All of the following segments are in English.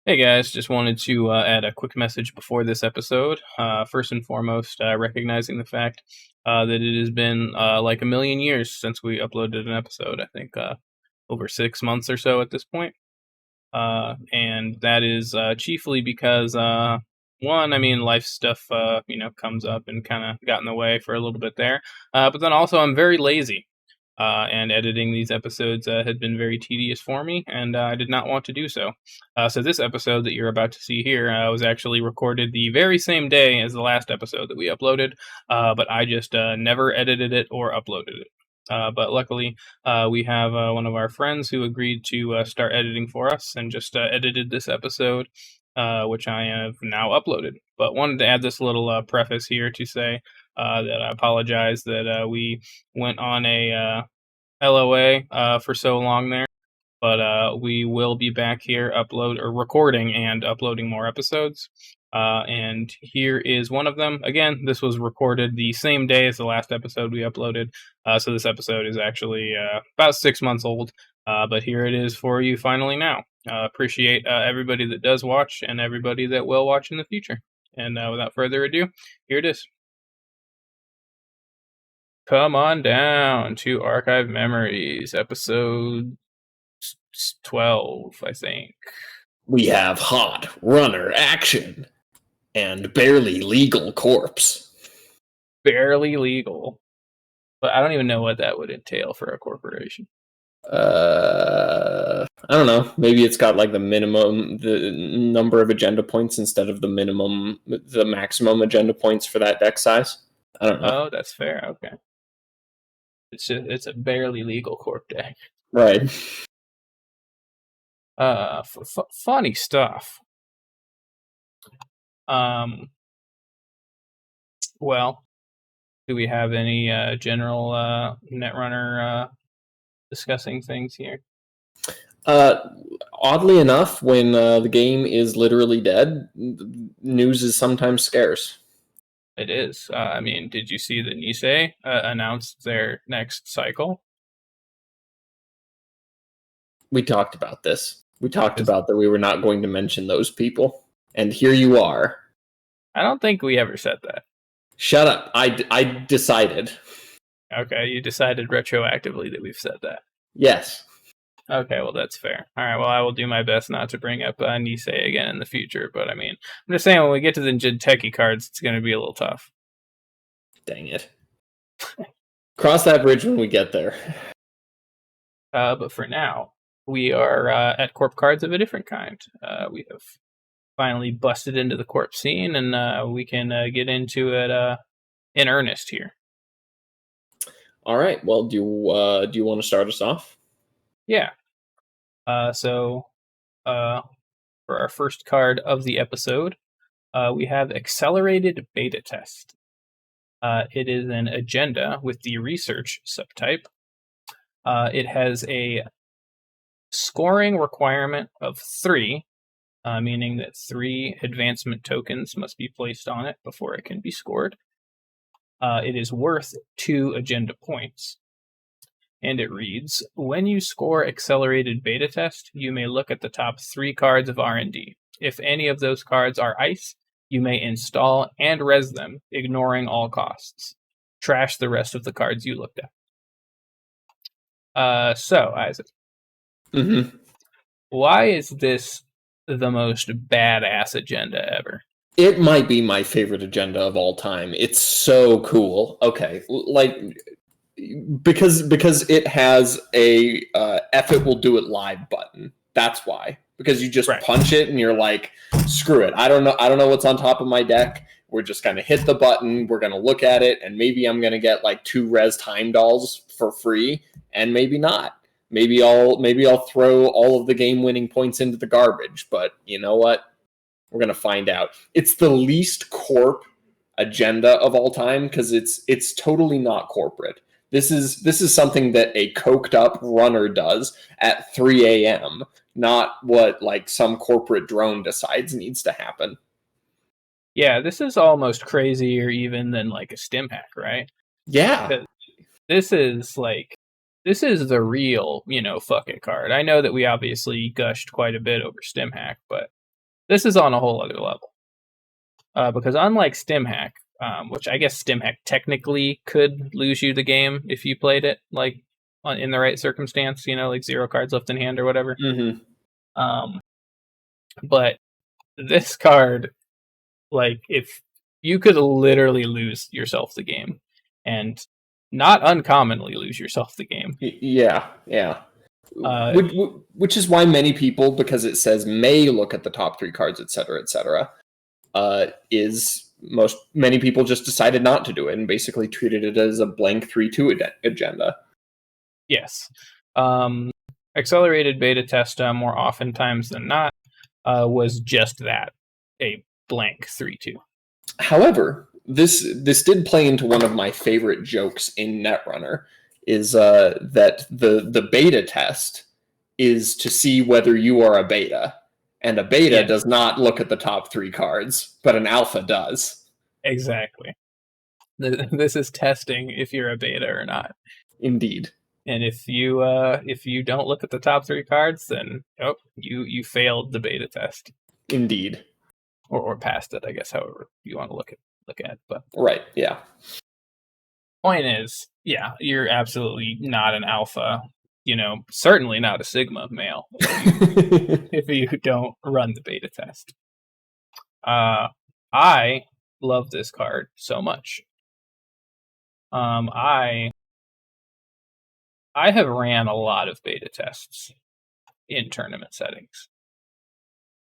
Hey guys, just wanted to add a quick message before this episode. First and foremost, recognizing the fact that it has been like a million years since we uploaded an episode. I think over 6 months or so at this point. And that is chiefly because, one, I mean, life stuff, comes up and kind of got in the way for a little bit there. But then also, I'm very lazy. And editing these episodes had been very tedious for me, and I did not want to do so. So this episode that you're about to see here was actually recorded the very same day as the last episode that we uploaded, but I just never edited it or uploaded it. But luckily, we have one of our friends who agreed to start editing for us and just edited this episode, which I have now uploaded. But wanted to add this little preface here to say that I apologize that we went on a LOA for so long there. But we will be back here recording and uploading more episodes. And here is one of them. Again, this was recorded the same day as the last episode we uploaded. So this episode is actually about 6 months old. But here it is for you finally now. Appreciate everybody that does watch and everybody that will watch in the future. And without further ado, here it is. Come on down to Archive Memories, episode 12, I think. We have hot runner action and barely legal corpse. Barely legal. But I don't even know what that would entail for a corporation. I don't know. Maybe it's got like the number of agenda points instead of the maximum agenda points for that deck size. I don't know. Oh, that's fair. Okay. It's a barely legal corp deck. Right. Funny stuff. Well, do we have any general Netrunner discussing things here? Oddly enough, when the game is literally dead, news is sometimes scarce. It is. I mean, did you see that Nisei announced their next cycle? We talked about this. We talked about that we were not going to mention those people. And here you are. I don't think we ever said that. Shut up. I decided. Okay, you decided retroactively that we've said that. Yes. Okay, well, that's fair. All right, well, I will do my best not to bring up Nisei again in the future, but I mean, I'm just saying when we get to the Jinteki cards, it's going to be a little tough. Dang it. Cross that bridge when we get there. But for now, we are at corp cards of a different kind. We have finally busted into the corp scene, and we can get into it in earnest here. All right. Well, do you want to start us off? Yeah. So for our first card of the episode, we have Accelerated Beta Test. It is an agenda with the research subtype. It has a scoring requirement of 3, meaning that 3 advancement tokens must be placed on it before it can be scored. It is worth 2 agenda points. And it reads, when you score Accelerated Beta Test, you may look at the top 3 cards of R&D. If any of those cards are ice, you may install and res them, ignoring all costs. Trash the rest of the cards you looked at. So, Isaac. Mm-hmm. Why is this the most badass agenda ever? It might be my favorite agenda of all time. It's so cool. Okay, like because it has a F it will do it live button. That's why. Because you just punch it and you're like, screw it. I don't know what's on top of my deck. We're just gonna hit the button. We're gonna look at it, and maybe I'm gonna get like 2 res time dolls for free, and maybe not. Maybe I'll throw all of the game-winning points into the garbage. But you know what? We're gonna find out. It's the least corp agenda of all time because it's totally not corporate. This is something that a coked up runner does at 3 a.m., not what like some corporate drone decides needs to happen. Yeah, this is almost crazier even than like a stim hack, right? Yeah. This is the real, fuck it card. I know that we obviously gushed quite a bit over stim hack, but This is on a whole other level. Because unlike StimHack, which I guess StimHack technically could lose you the game if you played it like in the right circumstance, like 0 cards left in hand or whatever. But this card, like, if you could literally lose yourself the game, and not uncommonly lose yourself the game. Yeah. Which is why many people, because it says may look at the top 3 cards, etc., many people just decided not to do it and basically treated it as a blank 3-2 agenda. Yes. Accelerated beta test, more oftentimes than not, was just that, a blank 3-2. However, this did play into one of my favorite jokes in Netrunner, is that the beta test is to see whether you are a beta. And a beta does not look at the top 3 cards, but an alpha does. Exactly. This is testing if you're a beta or not. Indeed. And if you don't look at the top 3 cards, then you failed the beta test. Indeed. Or passed it, I guess, however you want to look at. But right, yeah. Point is, yeah, you're absolutely not an alpha. Certainly not a sigma male if you don't run the beta test. I love this card so much. I have ran a lot of beta tests in tournament settings.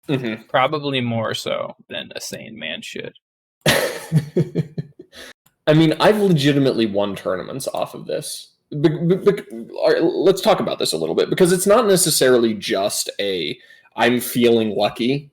Mm-hmm. Probably more so than a sane man should. I mean, I've legitimately won tournaments off of this. Let's talk about this a little bit, because it's not necessarily just a I'm feeling lucky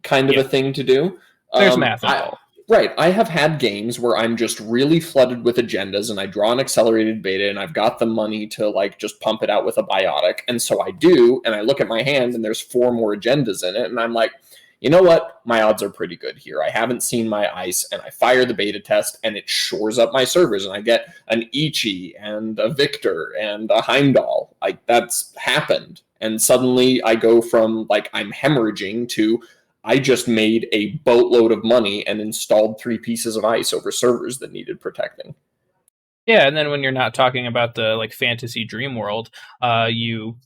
kind of a thing to do. There's math involved. Right. I have had games where I'm just really flooded with agendas and I draw an accelerated beta and I've got the money to like just pump it out with a biotic. And so I do, and I look at my hand and there's 4 more agendas in it. And I'm like, you know what? My odds are pretty good here. I haven't seen my ice, and I fire the beta test and it shores up my servers and I get an Ichi and a Victor and a Heimdall. Like, that's happened. And suddenly I go from like I'm hemorrhaging to I just made a boatload of money and installed 3 pieces of ice over servers that needed protecting. Yeah, and then when you're not talking about the like fantasy dream world, you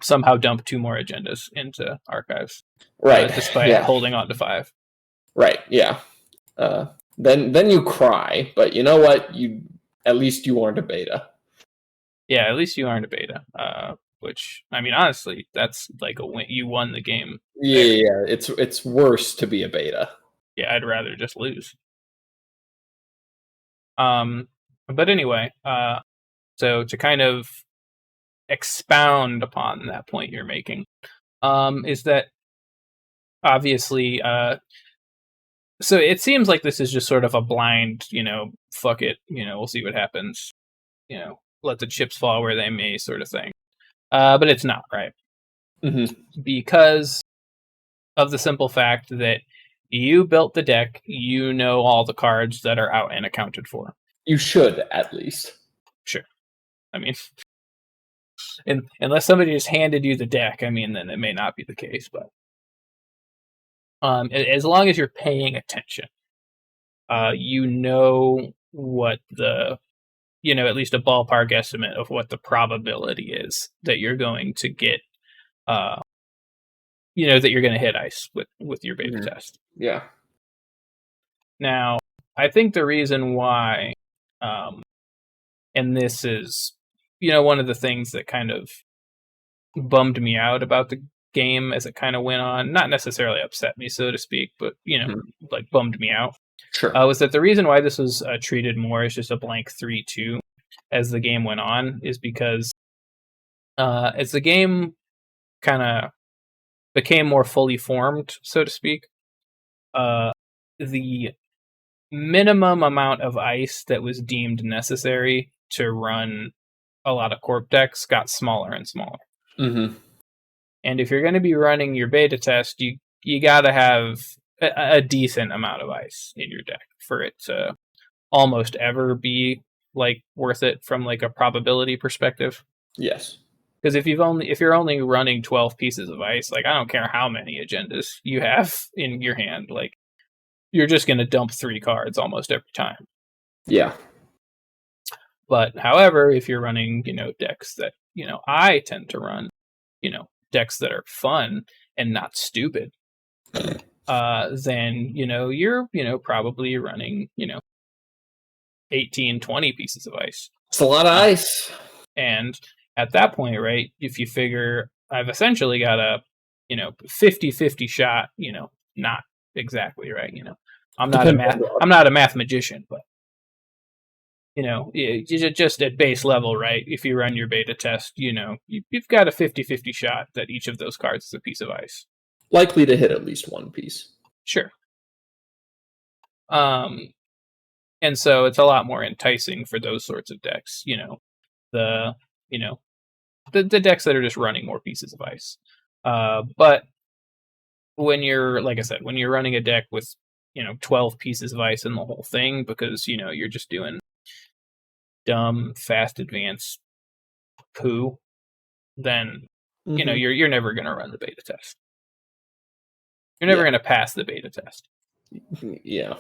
somehow dump 2 more agendas into archives, right? Despite holding on to 5. Right. Yeah. Then you cry, but you know what? At least you aren't a beta. Yeah, at least you aren't a beta. Which, I mean, honestly, that's like a win. You won the game. Yeah, it's worse to be a beta. Yeah, I'd rather just lose. But anyway, so to kind of expound upon that point you're making, is that obviously, so it seems like this is just sort of a blind, fuck it, we'll see what happens, let the chips fall where they may sort of thing. But it's not, right? Mm-hmm. Because of the simple fact that you built the deck, you know all the cards that are out and accounted for. You should, at least. Sure. I mean, unless somebody just handed you the deck, I mean, then it may not be the case. But as long as you're paying attention, you know what the, at least a ballpark estimate of what the probability is that you're going to get, that you're going to hit ice with your beta test. Yeah. Now, I think the reason why, and this is, one of the things that kind of bummed me out about the game as it kind of went on, not necessarily upset me, so to speak, but, like bummed me out. Sure. Was that the reason why this was treated more as just a blank 3-2 as the game went on is because as the game kind of became more fully formed, so to speak, the minimum amount of ice that was deemed necessary to run a lot of corp decks got smaller and smaller. Mm-hmm. And if you're going to be running your beta test, you got to have a decent amount of ice in your deck for it to almost ever be like worth it from like a probability perspective. Yes. Because if you're only running 12 pieces of ice, like I don't care how many agendas you have in your hand, like you're just going to dump 3 cards almost every time. Yeah. But however, if you're running, decks that, I tend to run, decks that are fun and not stupid, then, you're, probably running, 18, 20 pieces of ice. It's a lot of ice. And at that point, right, if you figure I've essentially got a, 50-50 shot, not exactly, right? I'm not a math magician, but just at base level, right? If you run your beta test, you've got a 50-50 shot that each of those cards is a piece of ice. Likely to hit at least one piece. Sure. And so it's a lot more enticing for those sorts of decks, the decks that are just running more pieces of ice. But when you're, like I said, when you're running a deck with, 12 pieces of ice in the whole thing, because, you're just doing dumb, fast advance poo, then, you're never going to run the beta test. You're never going to pass the beta test. Yeah.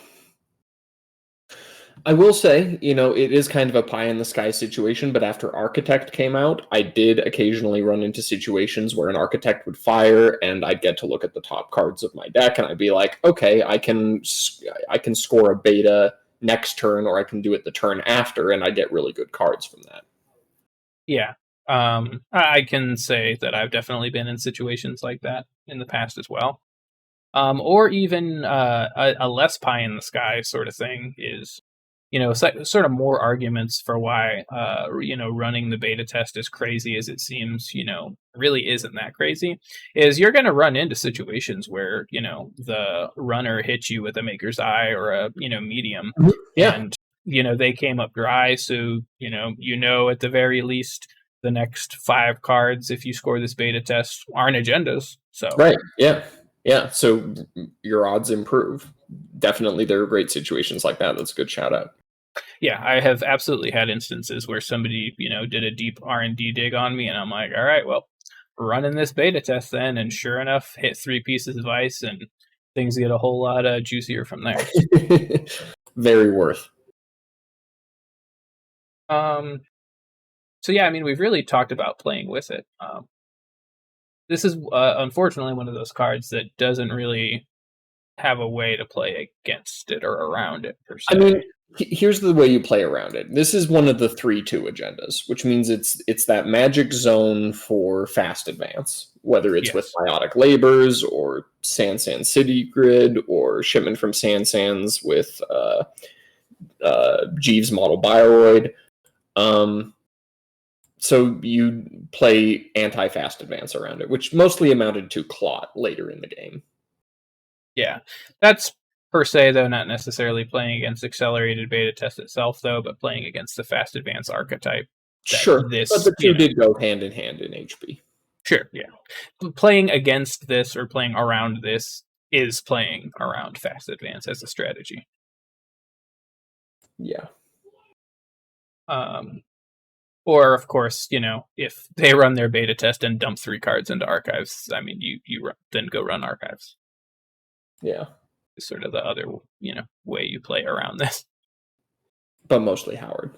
I will say, it is kind of a pie in the sky situation, but after Architect came out, I did occasionally run into situations where an Architect would fire and I'd get to look at the top cards of my deck and I'd be like, okay, I can score a beta next turn, or I can do it the turn after, and I get really good cards from that. Yeah. I can say that I've definitely been in situations like that in the past as well. Or even a less pie in the sky sort of thing is, sort of more arguments for why, running the beta test as crazy as it seems, really isn't that crazy, is you're going to run into situations where, the runner hits you with a Maker's Eye or a, medium. Yeah. And, they came up dry. So, at the very least, the next 5 cards, if you score this beta test, aren't agendas. So right. Yeah. Yeah. So your odds improve. Definitely, there are great situations like that. That's a good shout out. Yeah, I have absolutely had instances where somebody, did a deep R&D dig on me, and I'm like, all right, well, running this beta test then, and sure enough, hit 3 pieces of ice, and things get a whole lot juicier from there. Very worth. So yeah, I mean, we've really talked about playing with it. This is unfortunately one of those cards that doesn't really have a way to play against it or around it per se. I mean, here's the way you play around it. This is one of the 3/2 agendas, which means it's that magic zone for fast advance, whether it's with Biotic Labors or Sansan City Grid or Shipment from Sansans with Jeeves Model Bioroid. So you play anti-fast advance around it, which mostly amounted to Clot later in the game. Yeah, that's per se, though, not necessarily playing against accelerated beta test itself, though, but playing against the fast advance archetype. Sure, but the two did go hand in hand in HP. Sure, yeah. Playing against this or playing around this is playing around fast advance as a strategy. Yeah. Or, of course, if they run their beta test and dump 3 cards into archives, I mean, you then go run archives. Yeah. It's sort of the other, way you play around this. But mostly Howard.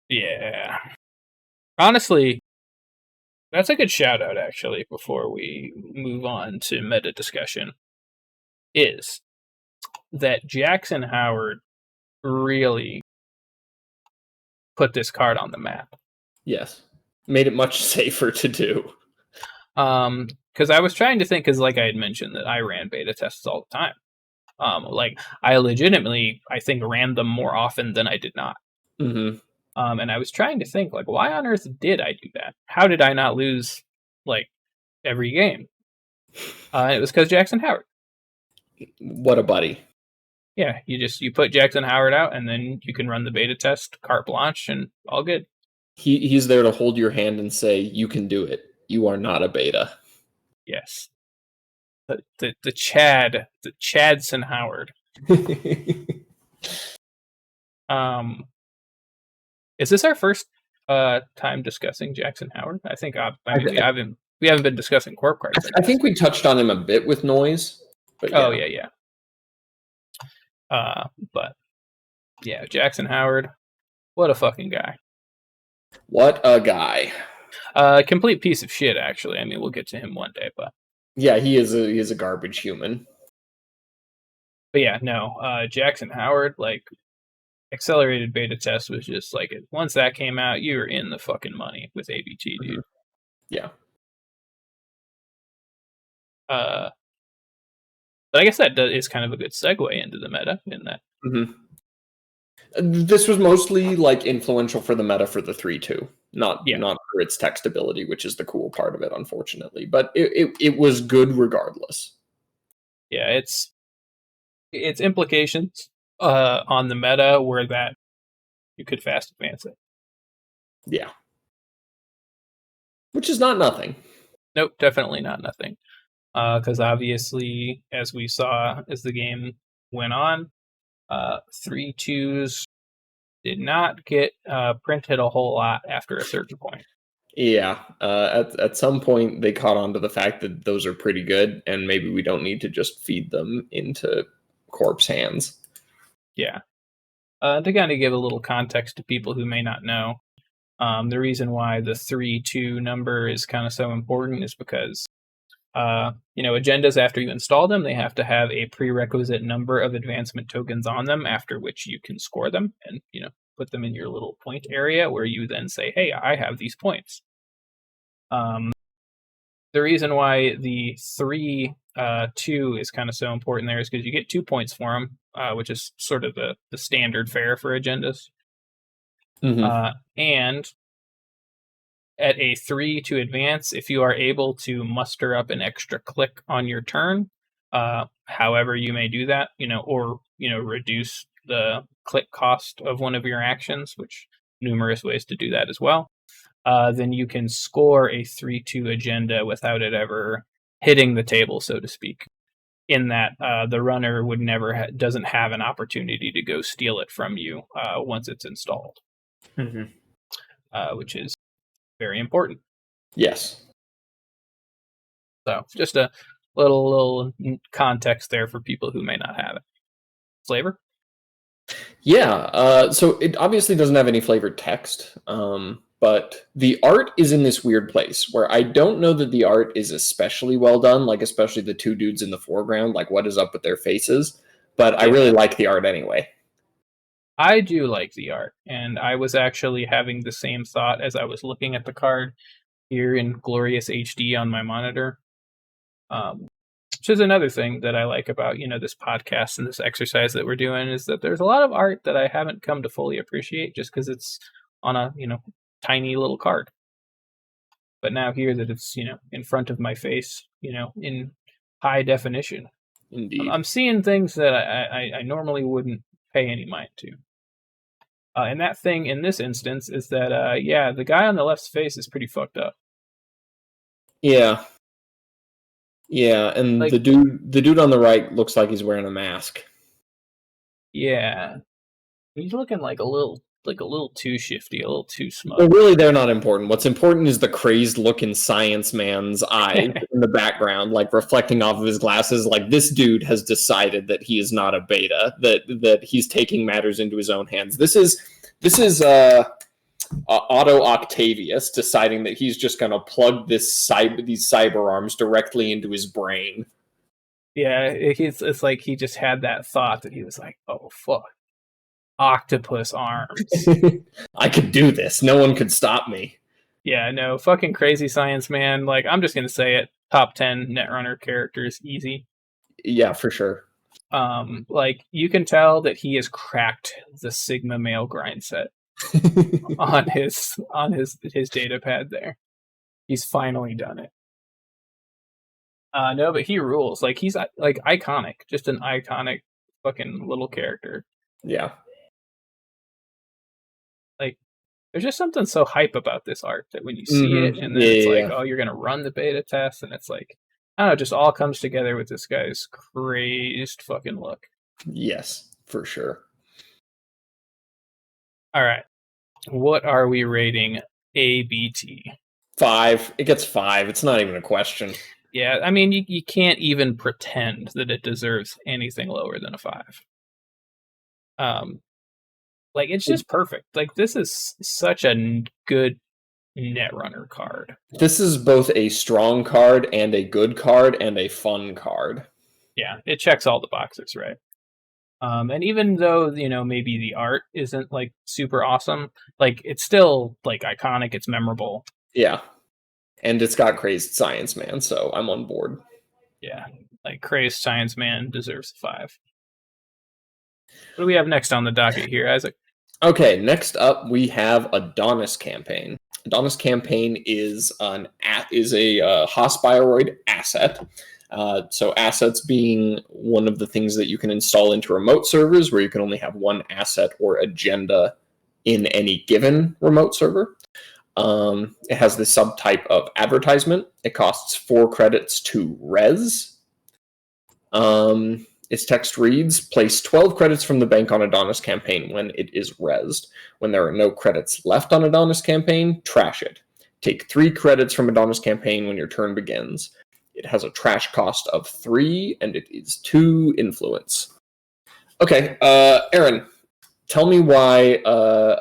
Yeah. Honestly, that's a good shout out, actually, before we move on to meta discussion, is that Jackson Howard really put this card on the map. Yes. Made it much safer to do. Because I was trying to think, because like I had mentioned that I ran beta tests all the time. Like I legitimately, I think, ran them more often than I did not. Mm-hmm. And I was trying to think, like, why on earth did I do that? How did I not lose, like, every game? It was because Jackson Howard. What a buddy. Yeah, you put Jackson Howard out, and then you can run the beta test, carte blanche, and all good. He's there to hold your hand and say, you can do it. You are not a beta. Yes. The Chadson Howard. Is this our first time discussing Jackson Howard. I think we haven't been discussing corp cards. I think we touched on him a bit with Noise. But yeah. Oh yeah. But yeah, Jackson Howard, what a fucking guy. What a guy. Complete piece of shit, actually. I mean, we'll get to him one day, but yeah, he is a garbage human. But yeah, no, Jackson Howard, like, accelerated beta test was just like, once that came out, you were in the fucking money with ABT, dude. Yeah. But I guess that is kind of a good segue into the meta in that. This was mostly like influential for the meta for the 3-2, not for its textability, which is the cool part of it, unfortunately. But it was good regardless. Yeah, its implications on the meta were that you could fast advance it. Yeah. Which is not nothing. Nope, definitely not nothing. Because obviously, as we saw as the game went on, 3-2s did not get printed a whole lot after a certain point. Yeah, at some point they caught on to the fact that those are pretty good, and maybe we don't need to just feed them into Corp's hands. Yeah. To kind of give a little context to people who may not know, the reason why the 3-2 number is kind of so important is because agendas, after you install them, they have to have a prerequisite number of advancement tokens on them, after which you can score them and, put them in your little point area where you then say, hey, I have these points. The reason why the 3-2 is kind of so important there is because you get 2 points for them, which is sort of the standard fare for agendas. And at a 3 to advance, if you are able to muster up an extra click on your turn, however you may do that, or reduce the click cost of one of your actions, which numerous ways to do that as well, then you can score a 3-2 agenda without it ever hitting the table, so to speak. In that the runner would never doesn't have an opportunity to go steal it from you once it's installed, which is very important. Yes. So just a little context there for people who may not have it. Flavor? Yeah. So it obviously doesn't have any flavored text, but the art is in this weird place where I don't know that the art is especially well done, like especially the 2 dudes in the foreground, like what is up with their faces. But I really like the art anyway. I do like the art, and I was actually having the same thought as I was looking at the card here in glorious HD on my monitor. Which is another thing that I like about, this podcast and this exercise that we're doing, is that there's a lot of art that I haven't come to fully appreciate just because it's on a, tiny little card. But now here that it's, in front of my face, in high definition. Indeed. I'm seeing things that I normally wouldn't pay any mind to. And that thing in this instance is that, the guy on the left's face is pretty fucked up. Yeah. Yeah, and the dude on the right looks like he's wearing a mask. Yeah. He's looking like a little too shifty, a little too smug. Well, really, they're not important. What's important is the crazed look in Science Man's eye in the background, like reflecting off of his glasses. Like, this dude has decided that he is not a beta, that he's taking matters into his own hands. This is Otto Octavius deciding that he's just going to plug these cyber arms directly into his brain. Yeah, it's like he just had that thought that he was like, oh, fuck. Octopus arms. I could do this. No one could stop me. Yeah, no, fucking crazy Science Man. Like, I'm just going to say it. Top 10 Netrunner characters, easy. Yeah, for sure. Like, you can tell that he has cracked the Sigma male grind set on his data pad there. He's finally done it. No, but he rules. Like, he's like iconic, just an iconic fucking little character. Yeah. Like, there's just something so hype about this art that when you see it, and then it's like, oh, you're gonna run the beta test, and it's like, I don't know, it just all comes together with this guy's crazed fucking look. Yes, for sure. All right. What are we rating ABT? 5. It gets 5. It's not even a question. Yeah, I mean, you can't even pretend that it deserves anything lower than a 5. Like, it's just perfect. Like, this is such a good Netrunner card. This is both a strong card and a good card and a fun card. Yeah, it checks all the boxes, right? And even though, maybe the art isn't, like, super awesome, like, it's still, like, iconic, it's memorable. Yeah. And it's got Crazed Science Man, so I'm on board. Yeah, like, Crazed Science Man deserves a 5. What do we have next on the docket here, Isaac? Okay, next up we have Adonis Campaign. Adonis Campaign is a Hospyroid asset. So assets being one of the things that you can install into remote servers where you can only have one asset or agenda in any given remote server. It has the subtype of advertisement. It costs 4 credits to res. Its text reads, place 12 credits from the bank on Adonis Campaign when it is resed. When there are no credits left on Adonis Campaign, trash it. Take 3 credits from Adonis Campaign when your turn begins. It has a trash cost of 3, and it is 2 influence. Okay, Aaron, tell me why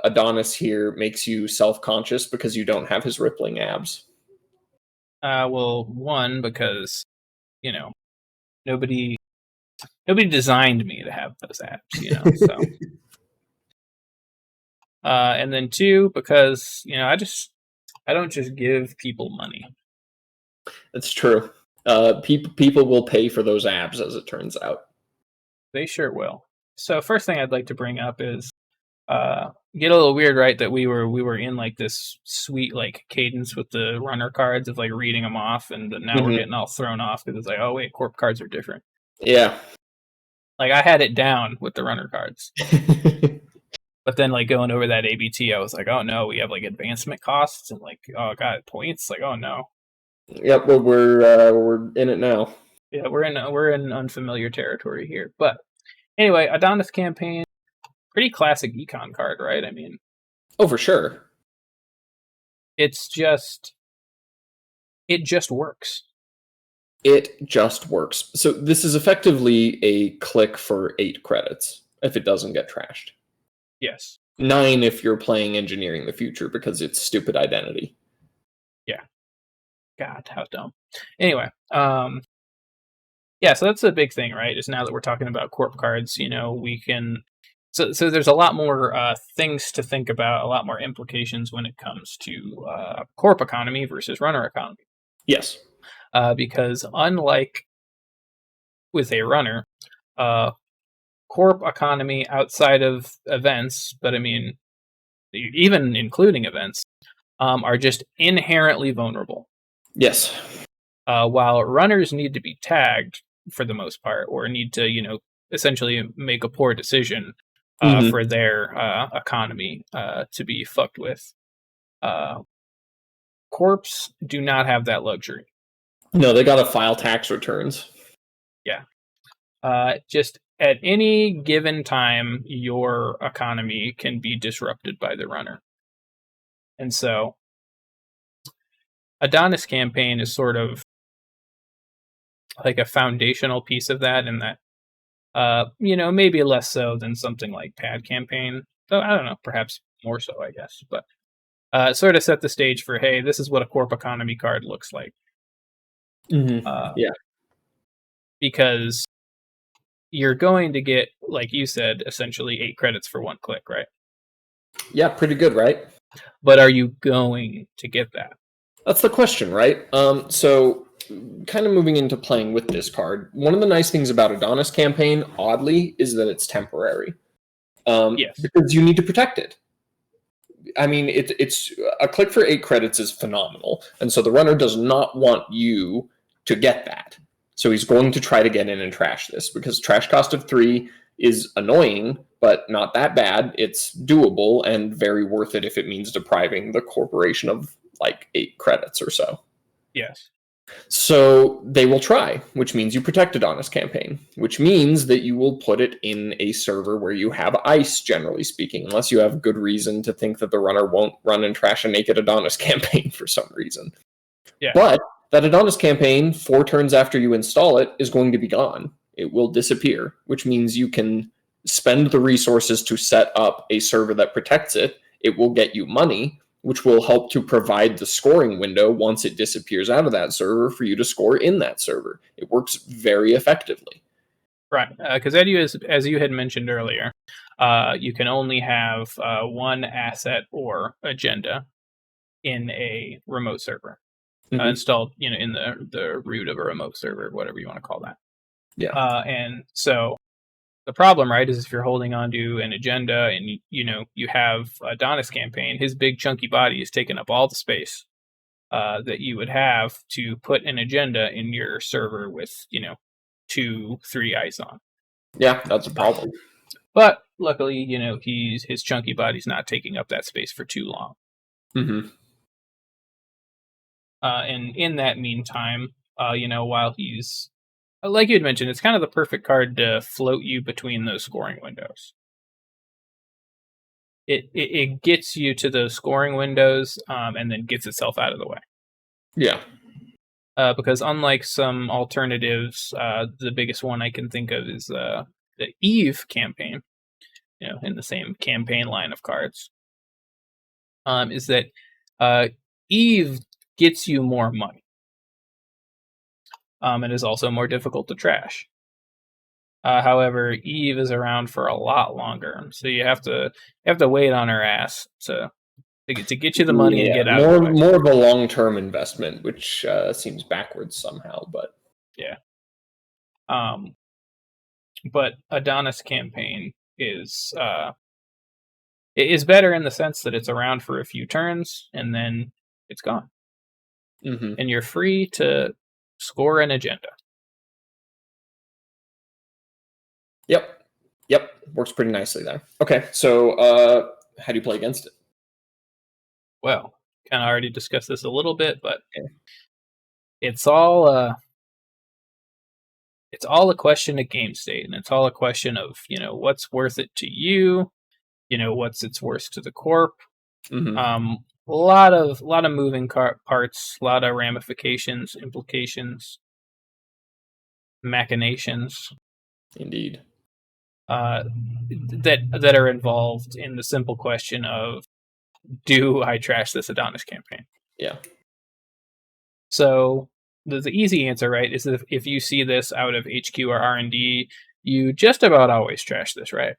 Adonis here makes you self-conscious because you don't have his rippling abs. Well, one, because, nobody designed me to have those abs, so. And then 2, because, I don't just give people money. That's true. People will pay for those abs, as it turns out. They sure will. So first thing I'd like to bring up is get a little weird, right? That we were in like this sweet like cadence with the runner cards of like reading them off, and now we're getting all thrown off because it's like, oh wait, corp cards are different. Yeah. Like I had it down with the runner cards. But then like going over that ABT, I was like, oh no, we have like advancement costs and like, oh god, points. Like, oh no. Yep, well, we're in it now. Yeah, we're in unfamiliar territory here. But anyway, Adonis Campaign, pretty classic econ card, right? I mean, oh, for sure. It just works. It just works. So this is effectively a click for 8 credits if it doesn't get trashed. Yes. 9 if you're playing Engineering the Future because it's stupid identity. Yeah. God, how dumb. Anyway, yeah, so that's the big thing, right? Is now that we're talking about corp cards, we can. So there's a lot more things to think about, a lot more implications when it comes to corp economy versus runner economy. Yes. Because unlike with a runner, corp economy outside of events, but I mean, even including events, are just inherently vulnerable. Yes. While runners need to be tagged for the most part, or need to, essentially make a poor decision for their economy to be fucked with. Corps do not have that luxury. No, they gotta file tax returns. Yeah. Just at any given time, your economy can be disrupted by the runner. And so, Adonis Campaign is sort of like a foundational piece of that, in that, maybe less so than something like Pad Campaign. Though, I don't know, perhaps more so, I guess. But sort of set the stage for, hey, this is what a corp economy card looks like. Yeah. Because you're going to get, like you said, essentially 8 credits for 1 click, right? Yeah, pretty good, right? But are you going to get that? That's the question, right? So kind of moving into playing with this card, one of the nice things about Adonis Campaign, oddly, is that it's temporary. Yes. Because you need to protect it. I mean, it's a click for 8 credits is phenomenal, and so the runner does not want you to get that. So he's going to try to get in and trash this, because trash cost of 3 is annoying, but not that bad. It's doable and very worth it if it means depriving the corporation of like 8 credits or so. Yes. So they will try, which means you protect Adonis campaign, which means that you will put it in a server where you have ice, generally speaking, unless you have good reason to think that the runner won't run and trash a naked Adonis campaign for some reason. Yeah. But that Adonis campaign, 4 turns after you install it, is going to be gone. It will disappear, which means you can spend the resources to set up a server that protects it. It will get you money, which will help to provide the scoring window once it disappears out of that server for you to score in that server. It works very effectively. Right, because as you had mentioned earlier, you can only have one asset or agenda in a remote server installed, in the root of a remote server, whatever you want to call that. Yeah. And so the problem, right, is if you're holding on to an agenda and you have Adonis campaign, his big chunky body is taking up all the space that you would have to put an agenda in your server with 2-3 ice on. Yeah, that's a problem. But luckily, his chunky body's not taking up that space for too long. Mm-hmm. And in that meantime, while he's, like you had mentioned, it's kind of the perfect card to float you between those scoring windows. It gets you to those scoring windows and then gets itself out of the way. Yeah. Because unlike some alternatives, the biggest one I can think of is the Eve campaign, in the same campaign line of cards, is that Eve gets you more money. And is also more difficult to trash. However, Eve is around for a lot longer, so you have to wait on her ass to get you the money and get out of the way. More of a long-term investment, which seems backwards somehow, but yeah. But Adonis campaign is better in the sense that it's around for a few turns and then it's gone, and you're free to score an agenda. Yep, works pretty nicely there. Okay, so how do you play against it? Well, kind of already discussed this a little bit, but it's all a question of game state, and it's all a question of what's worth it to you, what's its worth to the corp. A lot of moving parts, a lot of ramifications, implications, machinations. Indeed. That are involved in the simple question of, do I trash this Adonis campaign? Yeah. So the easy answer, right, is that if you see this out of HQ or R&D, you just about always trash this, right?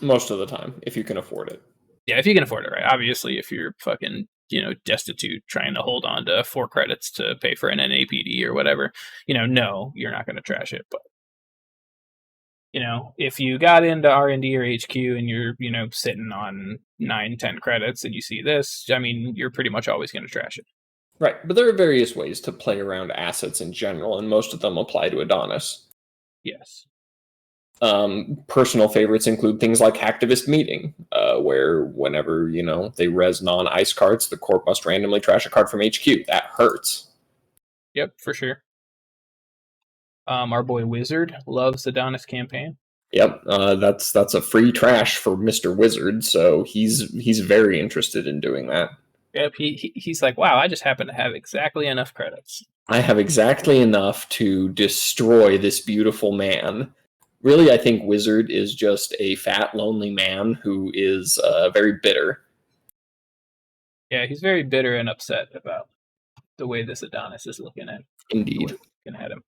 Most of the time, if you can afford it. Yeah, if you can afford it, right? Obviously, if you're fucking, destitute, trying to hold on to 4 credits to pay for an NAPD or whatever, no, you're not going to trash it. But if you got into R&D or HQ and you're, sitting on 9-10 credits and you see this, I mean, you're pretty much always going to trash it. Right, but there are various ways to play around assets in general, and most of them apply to Adonis. Yes. Personal favorites include things like Hacktivist Meeting, where whenever, they res non-ice cards, the corp must randomly trash a card from HQ. That hurts. Yep, for sure. Our boy Wizard loves Adonis campaign. Yep, that's a free trash for Mr. Wizard, so he's very interested in doing that. Yep, he's like, wow, I just happen to have exactly enough credits. I have exactly enough to destroy this beautiful man. Really, I think Wizard is just a fat, lonely man who is very bitter. Yeah, he's very bitter and upset about the way this Adonis is looking at. Indeed. Looking at him.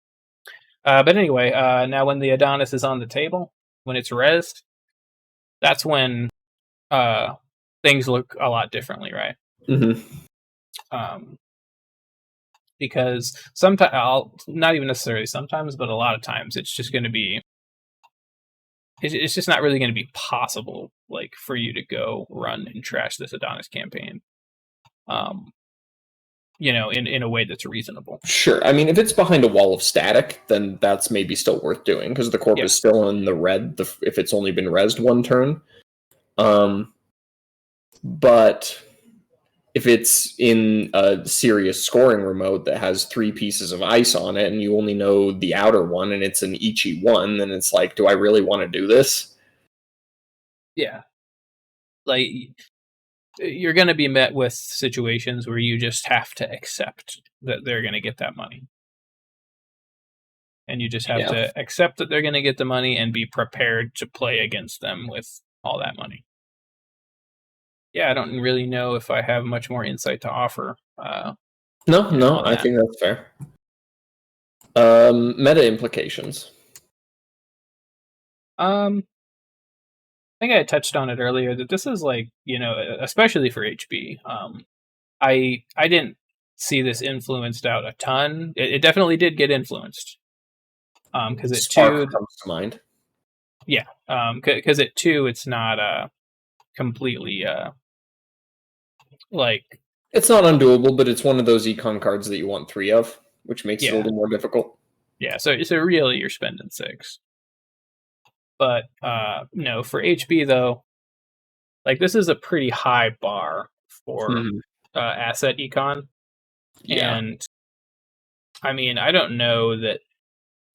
But anyway, now when the Adonis is on the table, when it's rezzed, that's when things look a lot differently, right? Because sometimes, not even necessarily sometimes, but a lot of times, it's just going to be, it's just not really going to be possible, like, for you to go run and trash this Adonis campaign. In a way that's reasonable. Sure. I mean, if it's behind a wall of static, then that's maybe still worth doing, because the corp is still in the red if it's only been rezzed 1 turn. But if it's in a serious scoring remote that has 3 pieces of ice on it and you only know the outer one and it's an Ichi 1, then it's like, do I really want to do this? Yeah. Like, you're going to be met with situations where you just have to accept that they're going to get that money. And you just have to accept that they're going to get the money and be prepared to play against them with all that money. Yeah, I don't really know if I have much more insight to offer. No, I think that's fair. Meta implications. I think I touched on it earlier that this is like, especially for HB. I didn't see this influenced out a ton. It definitely did get influenced. Because at Spark comes to mind. Yeah. Because at 2, it's not completely like, it's not undoable, but it's one of those econ cards that you want 3 of, which makes it a little more difficult. Yeah, so really you're spending 6. But no, for HB though, like this is a pretty high bar for asset econ. Yeah. And I mean, I don't know that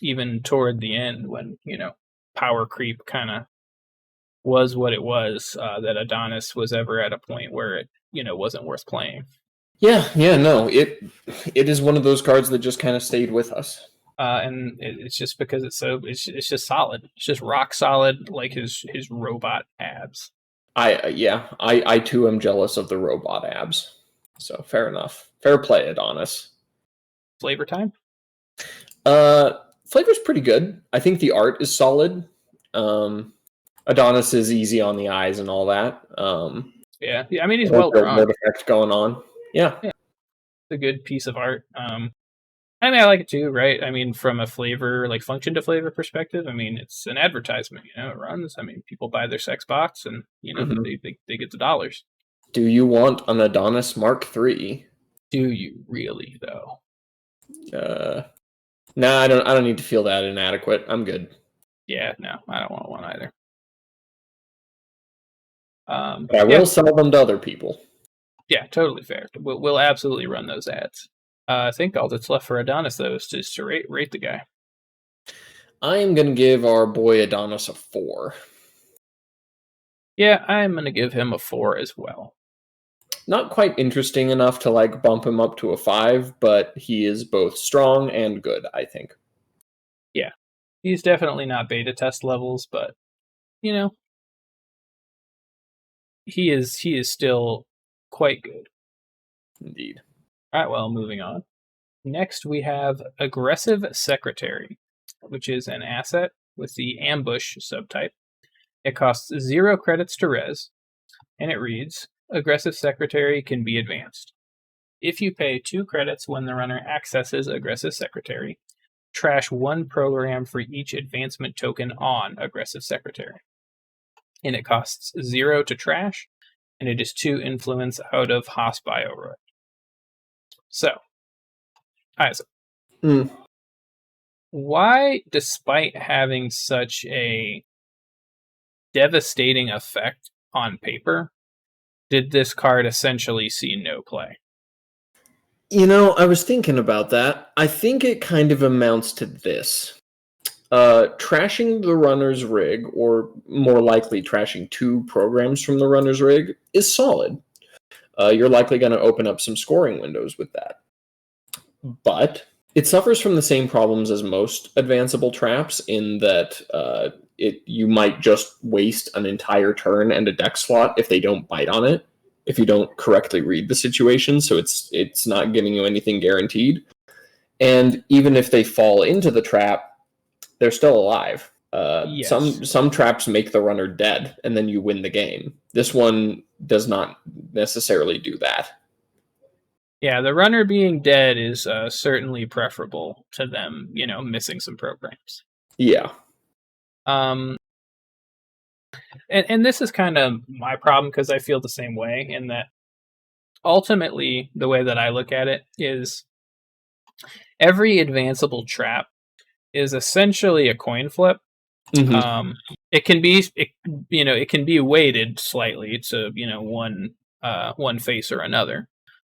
even toward the end when, power creep kind of was what it was, that Adonis was ever at a point where it, wasn't worth playing. Yeah, no, it is one of those cards that just kind of stayed with us. And it's just because it's just solid. It's just rock solid, like his robot abs. I too am jealous of the robot abs. So fair enough. Fair play, Adonis. Flavor time? Flavor's pretty good. I think the art is solid. Adonis is easy on the eyes and all that. Yeah, I mean he's well drawn. Effect going on. Yeah, it's a good piece of art. I mean, I like it too, right? I mean, from a flavor, like function to flavor perspective, I mean, it's an advertisement. It runs. I mean, people buy their sex box, and they get the dollars. Do you want an Adonis Mark III? Do you really, though? No, I don't need to feel that inadequate. I'm good. Yeah, no, I don't want one either. But I will sell them to other people. Yeah, totally fair. We'll absolutely run those ads. I think all that's left for Adonis, though, is to rate the guy. I am going to give our boy Adonis a 4. Yeah, I'm going to give him a 4 as well. Not quite interesting enough to like bump him up to a 5, but he is both strong and good, I think. Yeah, he's definitely not beta test levels, but he is still quite good. Indeed. All right, well, moving on. Next, we have Aggressive Secretary, which is an asset with the Ambush subtype. It costs 0 credits to res, and it reads, Aggressive Secretary can be advanced. If you pay 2 credits when the runner accesses Aggressive Secretary, trash 1 program for each advancement token on Aggressive Secretary. And it costs 0 to trash, and it is 2 influence out of Hospbioroid. So, Isaac, why, despite having such a devastating effect on paper, did this card essentially see no play? I was thinking about that. I think it kind of amounts to this. Trashing the runner's rig, or more likely trashing 2 programs from the runner's rig, is solid. You're likely going to open up some scoring windows with that. But it suffers from the same problems as most advanceable traps in that you might just waste an entire turn and a deck slot if they don't bite on it, if you don't correctly read the situation, so it's not giving you anything guaranteed. And even if they fall into the trap, they're still alive. Yes. Some traps make the runner dead, and then you win the game. This one does not necessarily do that. Yeah, the runner being dead is certainly preferable to them, missing some programs. Yeah. And this is kind of my problem, because I feel the same way, in that ultimately the way that I look at it is every advanceable trap is essentially a coin flip. Mm-hmm. It can be weighted slightly to, one one face or another,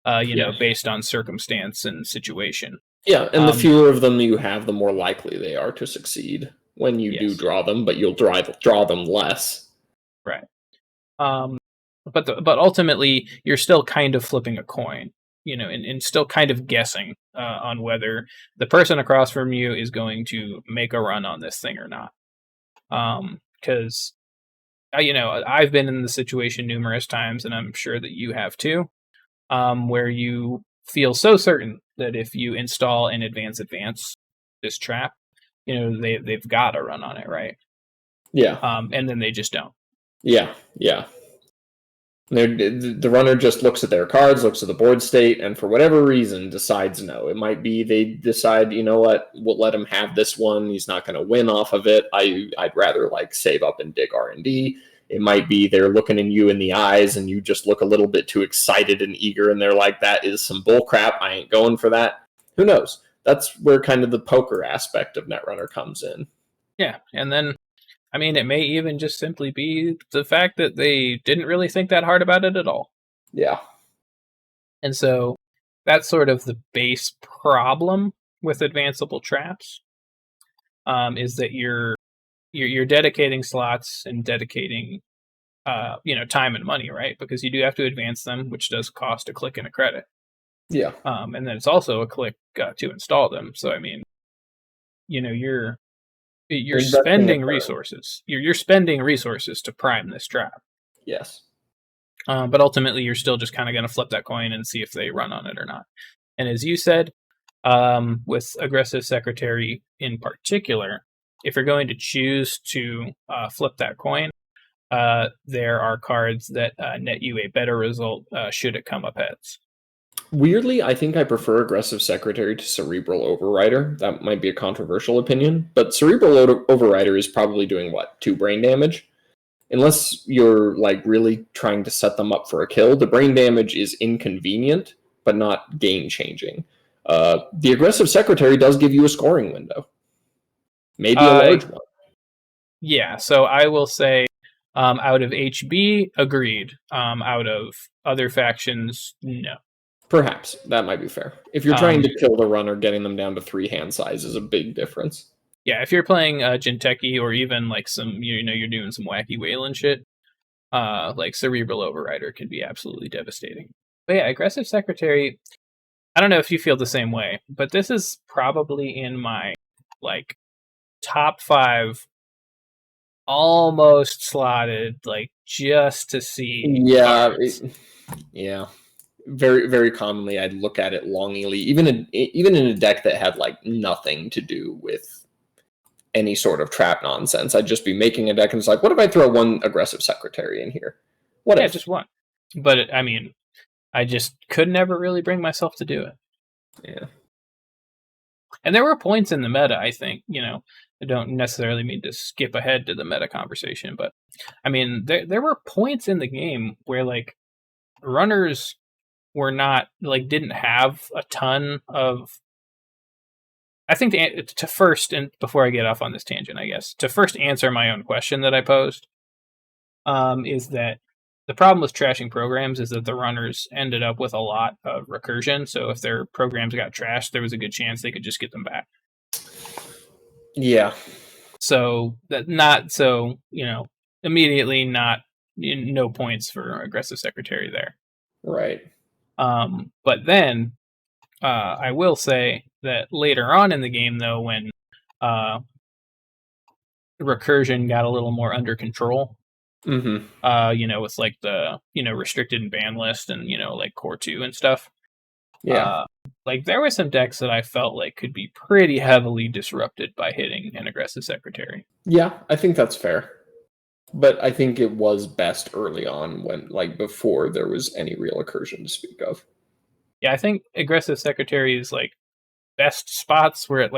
based on circumstance and situation. Yeah, and the fewer of them you have, the more likely they are to succeed when you do draw them, but you'll draw them less. Right. But ultimately, you're still kind of flipping a coin, and still kind of guessing on whether the person across from you is going to make a run on this thing or not. Because, I've been in the situation numerous times, and I'm sure that you have too, where you feel so certain that if you install an advance this trap, they've got to run on it, right? Yeah. And then they just don't. Yeah. The runner just looks at their cards, looks at the board state, and for whatever reason decides no. It might be they decide, you know what, we'll let him have this one. He's not going to win off of it. I'd rather save up and dig R&D. It might be they're looking in you in the eyes and you just look a little bit too excited and eager and they're like, that is some bull crap. I ain't going for that. Who knows? That's where kind of the poker aspect of Netrunner comes in. Yeah, and then it may even just simply be the fact that they didn't really think that hard about it at all. Yeah. And so that's sort of the base problem with advanceable traps, is that you're dedicating slots and dedicating, time and money, right? Because you do have to advance them, which does cost a click and a credit. Yeah. And then it's also a click to install them. So, you're spending resources. You're spending resources to prime this trap. Yes. But ultimately, you're still just kind of going to flip that coin and see if they run on it or not. And as you said, with Aggressive Secretary in particular, if you're going to choose to flip that coin, there are cards that net you a better result should it come up heads. Weirdly, I think I prefer Aggressive Secretary to Cerebral Overrider. That might be a controversial opinion, but Cerebral Overrider is probably doing, 2 brain damage? Unless you're, really trying to set them up for a kill, the brain damage is inconvenient, but not game-changing. The Aggressive Secretary does give you a scoring window. Maybe a large one. Yeah, so I will say, out of HB, agreed. Out of other factions, no. Perhaps. That might be fair. If you're trying to kill the runner, getting them down to 3 hand size is a big difference. Yeah, if you're playing Jinteki or even some, you're doing some wacky Wayland shit, Cerebral Overrider can be absolutely devastating. But yeah, Aggressive Secretary, I don't know if you feel the same way, but this is probably in my, top 5 almost slotted, just to see. Yeah. Yeah. Very, very commonly, I'd look at it longingly, even in a deck that had nothing to do with any sort of trap nonsense. I'd just be making a deck and it's what if I throw one Aggressive Secretary in here? Just one. But I just could never really bring myself to do it. Yeah. And there were points in the meta, I think, I don't necessarily mean to skip ahead to the meta conversation, but there were points in the game where runners were not didn't have a ton of. I think to first, and before I get off on this tangent, I guess to first answer my own question that I posed, is that the problem with trashing programs is that the runners ended up with a lot of recursion. So if their programs got trashed, there was a good chance they could just get them back. Yeah. So immediately no points for Aggressive Secretary there. Right. But then I will say that later on in the game, though, when recursion got a little more under control, with the restricted and ban list and core 2 and stuff. Yeah. There were some decks that I felt could be pretty heavily disrupted by hitting an Aggressive Secretary. Yeah, I think that's fair. But I think it was best early on when, before there was any real recursion to speak of. Yeah, I think Aggressive Secretary is, best spots were at,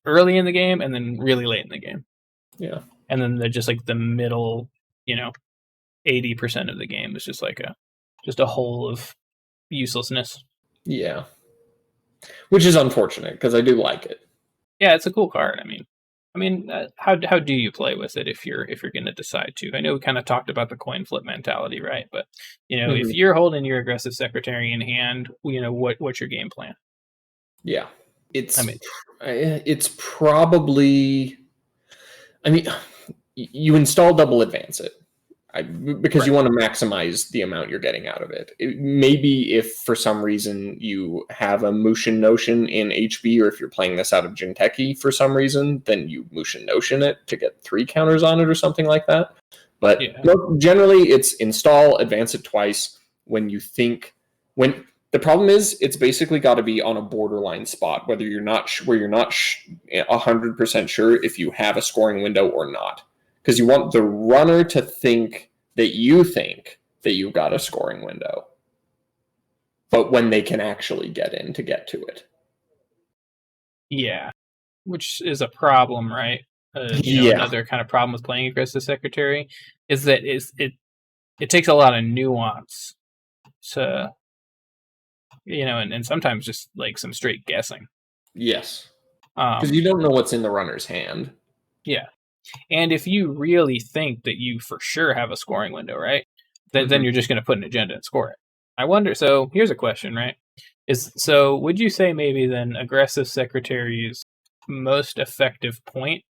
early in the game and then really late in the game. Yeah. And then they're just, the middle, 80% of the game is just, just a hole of uselessness. Yeah. Which is unfortunate, because I do like it. Yeah, it's a cool card. I mean, how do you play with it if you're going to decide to? I know we kind of talked about the coin flip mentality, right? But if Mhm. you're holding your aggressive secretary in hand, what's your game plan? Yeah. I mean, It's probably, I mean, you install double advance it. Because right? you want to maximize the amount you're getting out of it. Maybe if for some reason you have a Mushin Notion in HB, or if you're playing this out of Jinteki for some reason, then you Mushin Notion it to get 3 counters on it or something like that. But Yeah, generally, it's install, advance it twice when you think when. The problem is, it's basically got to be on a borderline spot, whether you're not where you're not 100% sure if you have a scoring window or not, because you want the runner to think that you've got a scoring window, but when they can actually get in to get to it. yeah, which is a problem, right? Yeah. Another kind of problem with playing aggressive secretary is that it takes a lot of nuance to and sometimes just like some straight guessing. Yes. Because Um, you don't know what's in the runner's hand. yeah, and if you really think that you for sure have a scoring window, right? Then Mm-hmm. you're just going to put an agenda and score it. I wonder. So here's a question, right? Would you say maybe then aggressive secretary's most effective point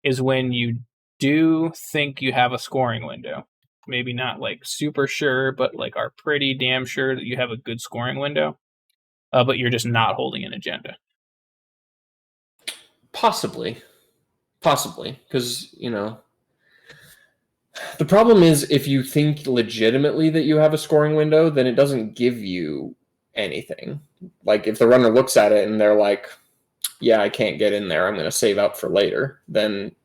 is when you do think you have a scoring window? Maybe not like super sure, but like are pretty damn sure that you have a good scoring window, but you're just not holding an agenda. Possibly, because the problem is if you think legitimately that you have a scoring window, then it doesn't give you anything. Like if the runner looks at it and they're like, "Yeah, I can't get in there. I'm going to save up for later." Then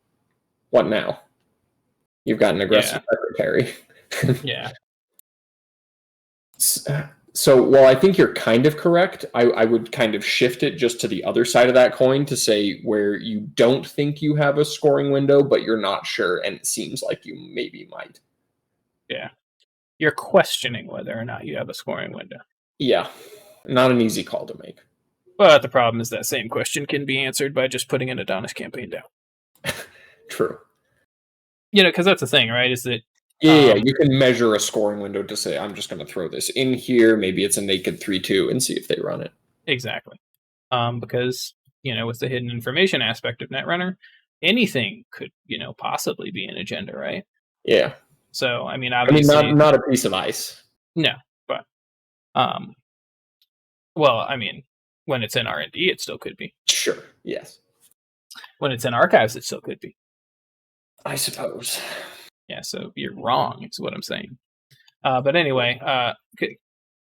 what now? You've got an aggressive Yeah, secretary. yeah, So while I think you're kind of correct, I would kind of shift it just to the other side of that coin to say where you don't think you have a scoring window, but you're not sure, and it seems like you maybe might. yeah. You're questioning whether or not you have a scoring window. Yeah, not an easy call to make. But the problem is that same question can be answered by just putting an Adonis campaign down. True. Because that's the thing, right? Is that Yeah, um, you can measure a scoring window to say, I'm just going to throw this in here. Maybe it's a naked 3-2 and see if they run it. exactly. Because with the hidden information aspect of Netrunner, anything could possibly be an agenda, right? Yeah. So I mean, I mean, obviously, not a piece of ice. no, but um, well, I mean, when it's in R&D, it still could be. Sure. Yes. When it's in archives, it still could be. I suppose. Yeah, so you're wrong, is what I'm saying. But anyway,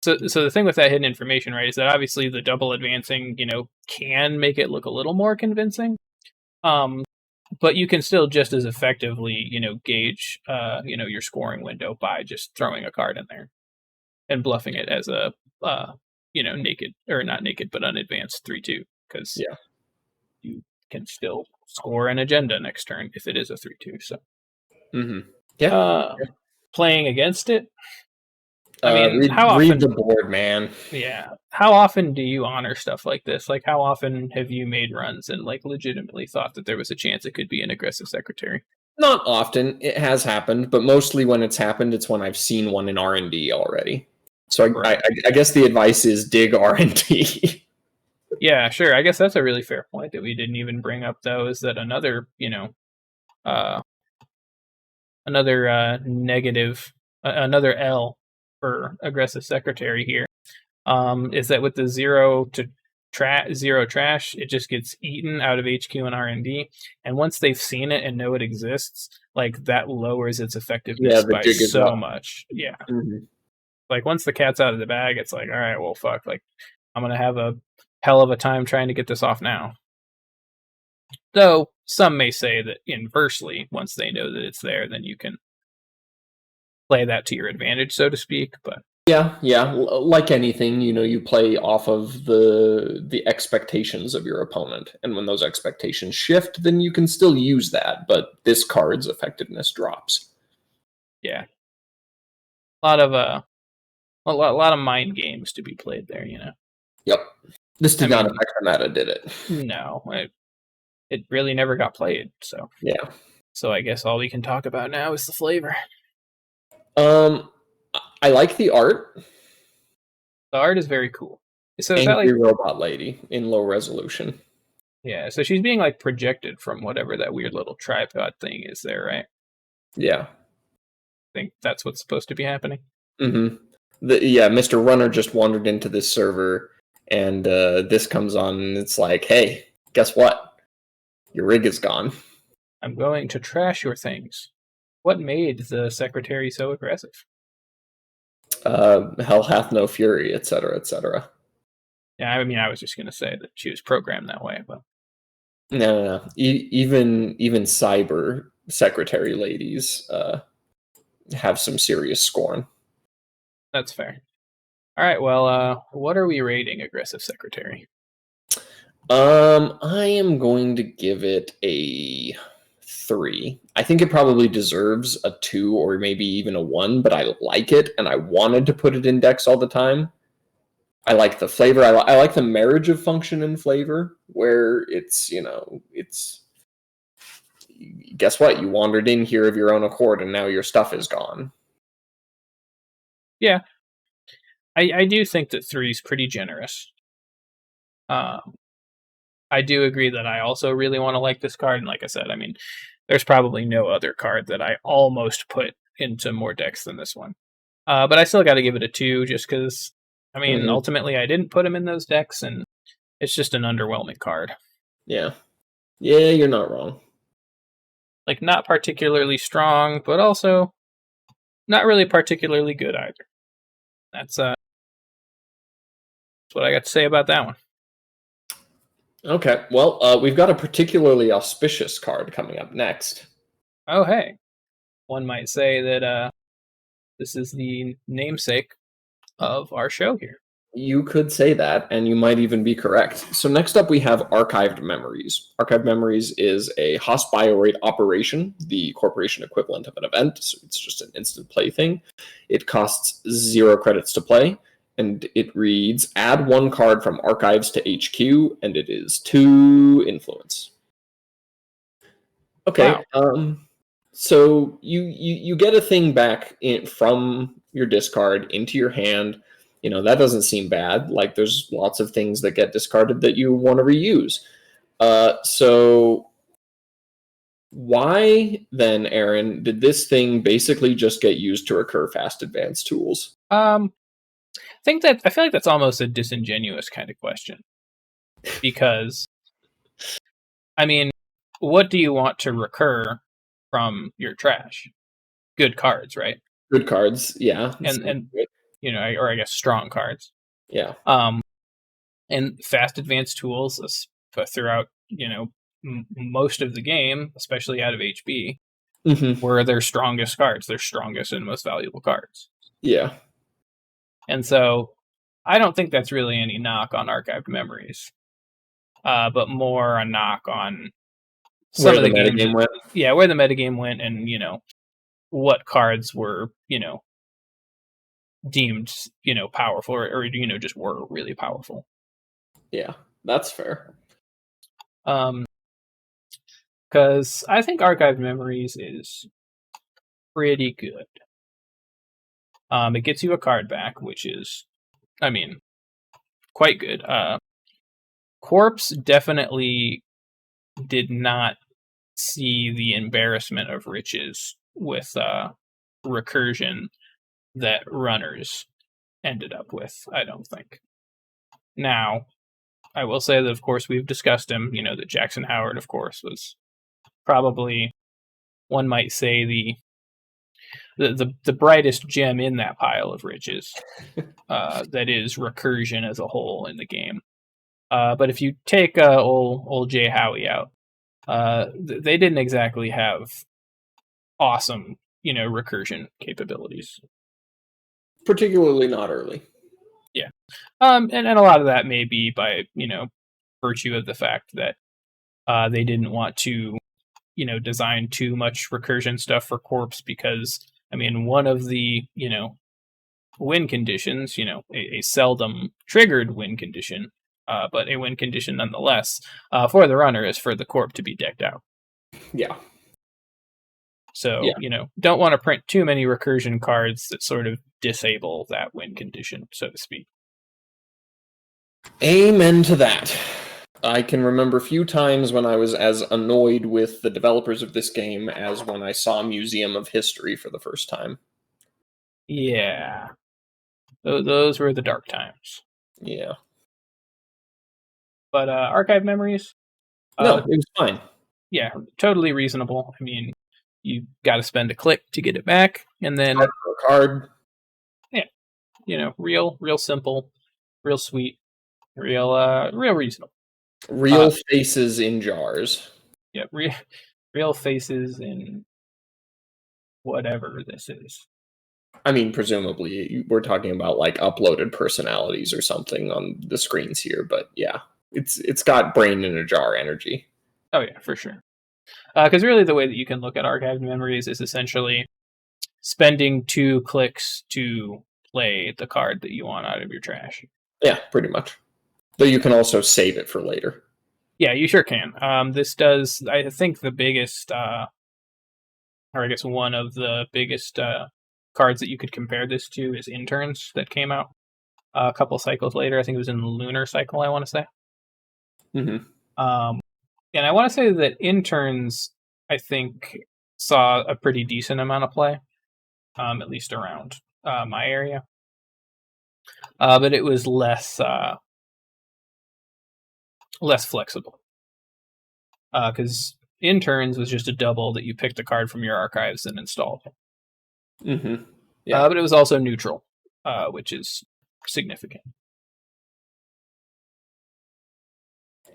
so the thing with that hidden information, right, is that obviously the double advancing, can make it look a little more convincing. But you can still just as effectively, gauge, your scoring window by just throwing a card in there and bluffing it as a, naked or not naked, but unadvanced 3-2, because Yeah. you can still score an agenda next turn if it is a 3-2. So, Mm-hmm. Yeah. uh, playing against it. I mean, how Read the often? board, man. Yeah, how often do you honor stuff like this? Like, how often have you made runs and like legitimately thought that there was a chance it could be an aggressive secretary? Not often. It has happened, but mostly when it's happened, it's when I've seen one in R&D already. So Right. I guess the advice is dig R&D. Yeah, sure. I guess that's a really fair point that we didn't even bring up, though, is that uh, another negative, another L for aggressive secretary here, is that with the zero trash, it just gets eaten out of HQ and R&D, and once they've seen it and know it exists, like that lowers its Yeah, effectiveness the by jig is so up. much. Yeah, Mhm. like once the cat's out of the bag, it's like, all right, well, fuck, like I'm gonna have a hell of a time trying to get this off now. Though some may say that inversely, once they know that it's there, then you can play that to your advantage, so to speak. But Yeah. Like anything, you play off of the expectations of your opponent, and when those expectations shift, then you can still use that, but this card's effectiveness drops. yeah, a lot of a lot of mind games to be played there. Yep. This I did not mean, affect the meta, did it? no, it really never got played. Yeah. So I guess all we can talk about now is the flavor. I like the art. The art is very cool. So is that Angry like robot lady in low resolution. yeah? So she's being like projected from whatever that weird little tripod thing is there, right? Yeah. I think that's what's supposed to be happening. Mm-hmm. Mr. Runner just wandered into this server, and this comes on, and it's like, hey, guess what? Your rig is gone. I'm going to trash your things. What made the secretary so aggressive? Hell hath no fury, etc., etc. Yeah, I mean, I was just going to say that she was programmed that way, but No. Even cyber secretary ladies have some serious scorn. that's fair. All right, well, what are we rating Aggressive Secretary? I am going to give it a 3. I think it probably deserves a 2 or maybe even a 1, but I like it and I wanted to put it in decks all the time. I like the flavor. I like the marriage of function and flavor, where it's, it's guess what? You wandered in here of your own accord and now your stuff is gone. Yeah, I do think that 3 is pretty generous. I do agree that I also really want to like this card, and like I said, I mean, there's probably no other card that I almost put into more decks than this one. But I still got to give it a 2, just because, I mean, ultimately I didn't put him in those decks, and it's just an underwhelming card. Yeah, you're not wrong. Like, not particularly strong, but also not really particularly good either. That's what I got to say about that one. Okay, well, we've got a particularly auspicious card coming up next. Oh, hey. One might say that this is the namesake of our show here. You could say that, and you might even be correct. So next up, we have Archived Memories. Archived Memories is a Hospbiorate operation, the corporation equivalent of an event, so it's just an instant play thing. It costs 0 credits to play, and it reads, add 1 card from Archives to HQ, and it is 2 influence. Okay, wow. So you get a thing back from your discard into your hand. That doesn't seem bad. Like, there's lots of things that get discarded that you want to reuse. So why then, Aaron, did this thing basically just get used to recur fast advanced tools? I feel like that's almost a disingenuous kind of question, because I mean, what do you want to recur from your trash? Good cards, right? Good cards, yeah, and or I guess strong cards. Yeah. And fast advanced tools throughout most of the game, especially out of HB, were their strongest cards, their strongest and most valuable cards. Yeah. And so I don't think that's really any knock on Archived Memories, but more a knock on some where of the the games. Metagame went. Yeah, where the metagame went, and what cards were deemed powerful, or just were really powerful. Yeah, that's fair. Because I think Archived Memories is pretty good. It gets you a card back, which is, I mean, quite good. Corpse definitely did not see the embarrassment of riches with recursion that runners ended up with, I don't think. Now, I will say that, of course, we've discussed him. That Jackson Howard, of course, was probably, one might say, the brightest gem in that pile of riches that is recursion as a whole in the game. But if you take old Jay Howie out, they didn't exactly have awesome, recursion capabilities. Particularly not early. Yeah. And a lot of that may be by, virtue of the fact that they didn't want to, design too much recursion stuff for Corpse, because, I mean, one of the, win conditions, a seldom triggered win condition, but a win condition nonetheless for the runner is for the corp to be decked out. Yeah. So, don't want to print too many recursion cards that sort of disable that win condition, so to speak. Amen to that. I can remember few times when I was as annoyed with the developers of this game as when I saw Museum of History for the first time. Yeah. Those were the dark times. Yeah. But Archive Memories? No, it was fine. Yeah, totally reasonable. I mean, you got to spend a click to get it back, and then card. Yeah, real simple, real sweet, real reasonable. Real faces in jars. Yeah, real faces in whatever this is. I mean, presumably we're talking about like uploaded personalities or something on the screens here, but yeah, it's got brain in a jar energy. Oh yeah, for sure. Because really, the way that you can look at Archived Memories is essentially spending 2 clicks to play the card that you want out of your trash. Yeah, pretty much. Though you can also save it for later. Yeah, you sure can. This does, I think, the biggest, or I guess one of the biggest cards that you could compare this to is Interns that came out a couple cycles later. I think it was in the Lunar cycle, I want to say. Mm-hmm. And I want to say that Interns, I think, saw a pretty decent amount of play, at least around my area. But it was less flexible. Because Interns was just a double that you picked a card from your archives and installed. Mm-hmm. Yeah. But it was also neutral, which is significant.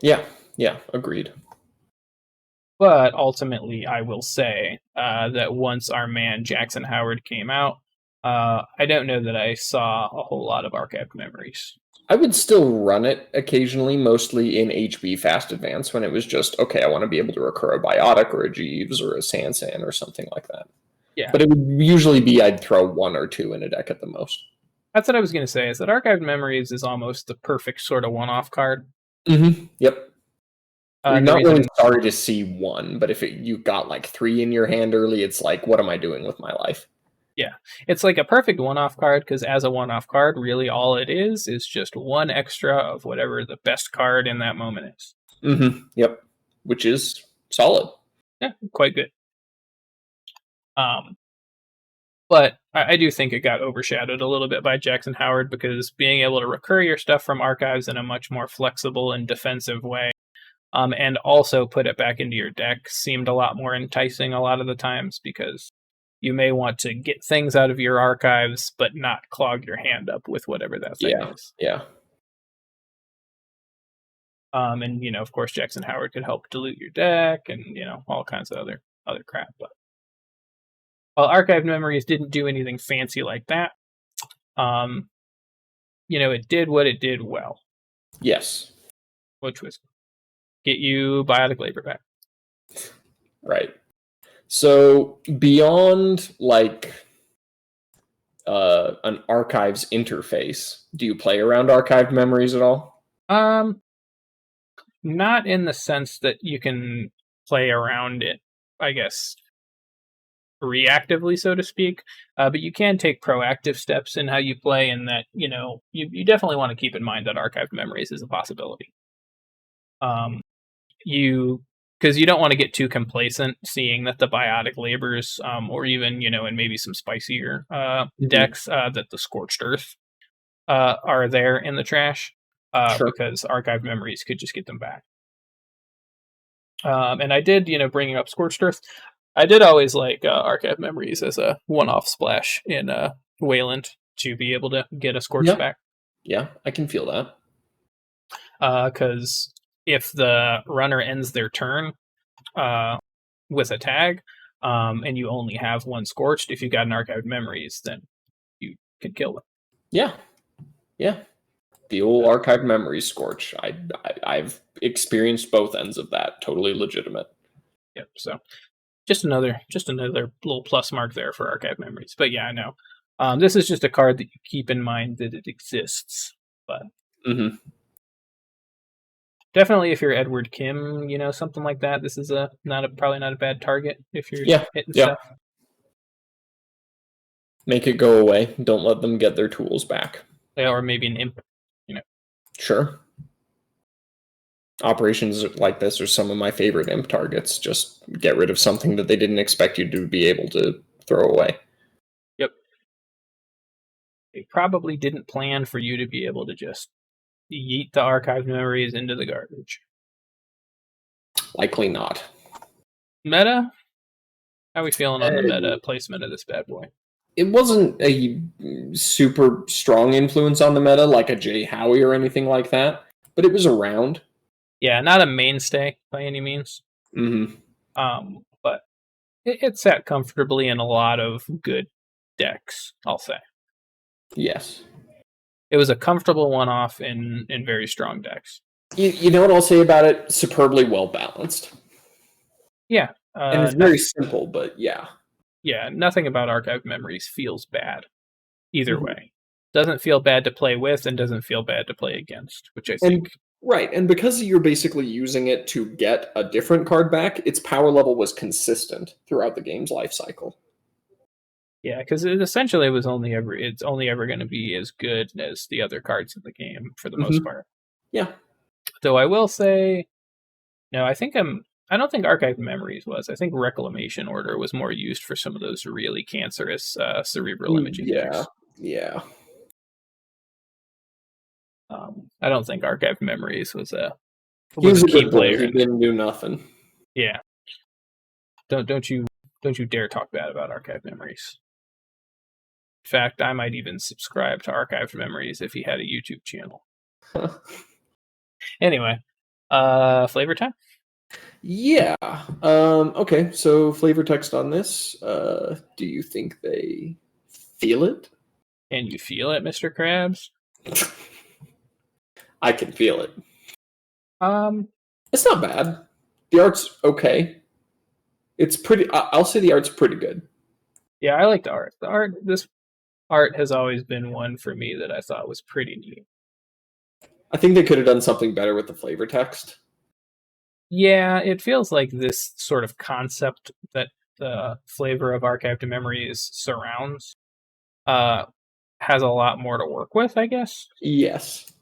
Yeah, agreed. But ultimately, I will say that once our man Jackson Howard came out, I don't know that I saw a whole lot of Archived Memories. I would still run it occasionally, mostly in HB Fast Advance when it was just, okay, I want to be able to recur a Biotic or a Jeeves or a Sansan or something like that. Yeah. But it would usually be I'd throw 1 or 2 in a deck at the most. That's what I was going to say, is that Archived Memories is almost the perfect sort of one-off card. Mm-hmm. Yep. You're not reason... really sorry to see 1, but if you got like 3 in your hand early, it's like, what am I doing with my life? Yeah, it's like a perfect one-off card, because as a one-off card, really all it is just 1 extra of whatever the best card in that moment is. Mm-hmm. Yep. Which is solid. Yeah, quite good. But I do think it got overshadowed a little bit by Jackson Howard, because being able to recur your stuff from archives in a much more flexible and defensive way, and also put it back into your deck, seemed a lot more enticing a lot of the times, because you may want to get things out of your archives, but not clog your hand up with whatever that thing is. Yeah. And of course, Jackson Howard could help dilute your deck, and all kinds of other crap. But while Archived Memories didn't do anything fancy like that, it did what it did well. Yes. Which was get you Biotic Labor back. Right. So beyond like an archives interface, do you play around Archived Memories at all? Not in the sense that you can play around it, I guess, reactively, so to speak. But you can take proactive steps in how you play, and that you definitely want to keep in mind that Archived Memories is a possibility. Because you don't want to get too complacent seeing that the Biotic Labors, or even, and maybe some spicier decks, that the Scorched Earth are there in the trash, Sure. because Archived Memories could just get them back. And I did, bringing up Scorched Earth, I did always like Archived Memories as a one-off splash in Wayland to be able to get a Scorched back. Yeah, I can feel that. Because if the runner ends their turn with a tag, and you only have 1 Scorched, if you got an Archived Memories, then you could kill them. Yeah. The old Archived Memories Scorch. I've experienced both ends of that. Totally legitimate. Yep. So just another little plus mark there for Archived Memories. But yeah, I know. This is just a card that you keep in mind that it exists. But definitely if you're Edward Kim, something like that. This is probably not a bad target if you're hitting stuff. Make it go away. Don't let them get their tools back. Yeah, or maybe an imp. Sure. Operations like this are some of my favorite imp targets. Just get rid of something that they didn't expect you to be able to throw away. Yep. They probably didn't plan for you to be able to just yeet the archived memories into the garbage. Likely not. Meta? How are we feeling on the meta placement of this bad boy? It wasn't a super strong influence on the meta like a Jay Howie or anything like that, but it was around. Yeah, not a mainstay by any means. Mm-hmm. But it sat comfortably in a lot of good decks, I'll say. Yes. It was a comfortable one-off in very strong decks. You know what I'll say about it? Superbly well-balanced. Yeah. And it's very simple, but yeah. Yeah, nothing about Archived Memories feels bad. Either way. Doesn't feel bad to play with and doesn't feel bad to play against, which I think... Right, and because you're basically using it to get a different card back, its power level was consistent throughout the game's life cycle. Yeah, because it essentially it's only ever going to be as good as the other cards in the game for the most part. Yeah. Though I will say, no, I don't think Archived Memories was. I think Reclamation Order was more used for some of those really cancerous cerebral imaging decks. Yeah. I don't think Archived Memories was a key player. He didn't do nothing. Yeah. Don't you dare talk bad about Archived Memories. In fact, I might even subscribe to Archived Memories if he had a YouTube channel. Anyway, flavor time? Yeah. Okay, so flavor text on this. Do you think they feel it? Can you feel it, Mr. Krabs? I can feel it. It's not bad. The art's okay. It's pretty. I'll say the art's pretty good. Yeah, I like the art. This art has always been one for me that I thought was pretty neat. I think they could have done something better with the flavor text. Yeah, it feels like this sort of concept that the flavor of Archived Memories surrounds has a lot more to work with, I guess. Yes.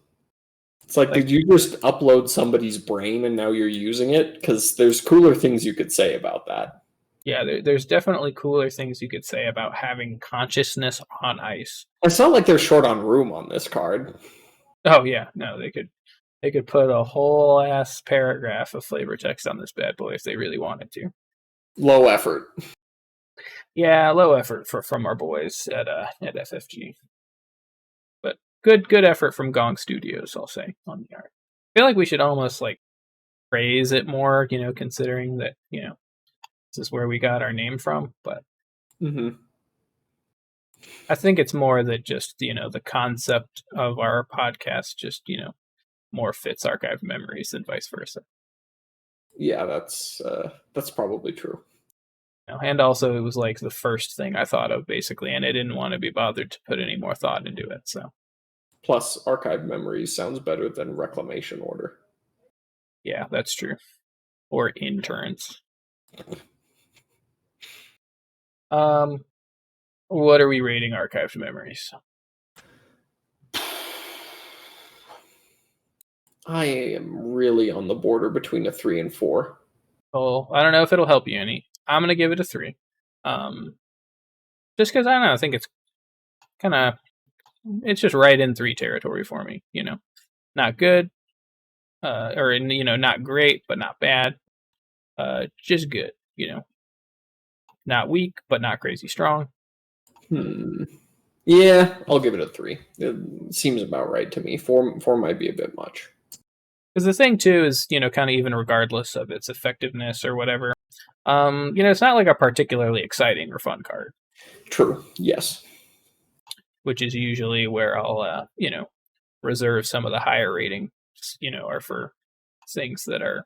It's like, did you just upload somebody's brain and now you're using it? Because there's cooler things you could say about that. Yeah, there's definitely cooler things you could say about having consciousness on ice. It's not like they're short on room on this card. Oh, yeah. No, they could put a whole ass paragraph of flavor text on this bad boy if they really wanted to. Low effort. Yeah, low effort from our boys at FFG. But good effort from Gong Studios, I'll say, on the art. I feel like we should almost praise it more, considering that, this is where we got our name from, but I think it's more that just, the concept of our podcast just, more fits Archived Memories than vice versa. Yeah, that's probably true. And also it was the first thing I thought of basically, and I didn't want to be bothered to put any more thought into it, so. Plus, Archived Memories sounds better than Reclamation Order. Yeah, that's true. Or Interns. What are we rating Archived Memories? I am really on the border between a 3 and 4. Oh, I don't know if it'll help you any. I'm gonna give it a 3. Just because I don't know, I think it's it's just right in 3 territory for me. Not good, or not great, but not bad. Just good. Not weak, but not crazy strong. Yeah, I'll give it a 3. It seems about right to me. 4 might be a bit much. Because the thing too is, kind of even regardless of its effectiveness or whatever, it's not like a particularly exciting or fun card. True. Yes. Which is usually where I'll, reserve some of the higher ratings, are for things that are,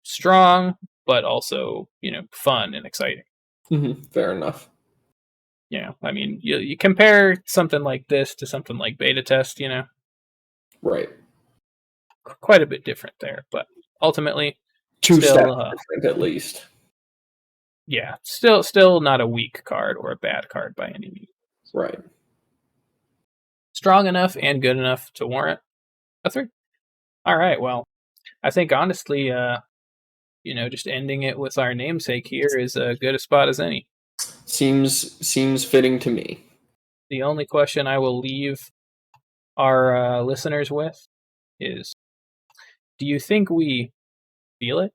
strong, but also, fun and exciting. Fair enough. Yeah, I mean, you compare something like this to something like Beta Test, Right. quite a bit different there. But ultimately, two still, steps different at least. Yeah, still not a weak card or a bad card by any means. Right. Strong enough and good enough to warrant a 3. All right, well, I think honestly, just ending it with our namesake here is as good a spot as any. Seems fitting to me. The only question I will leave our listeners with is, do you think we feel it?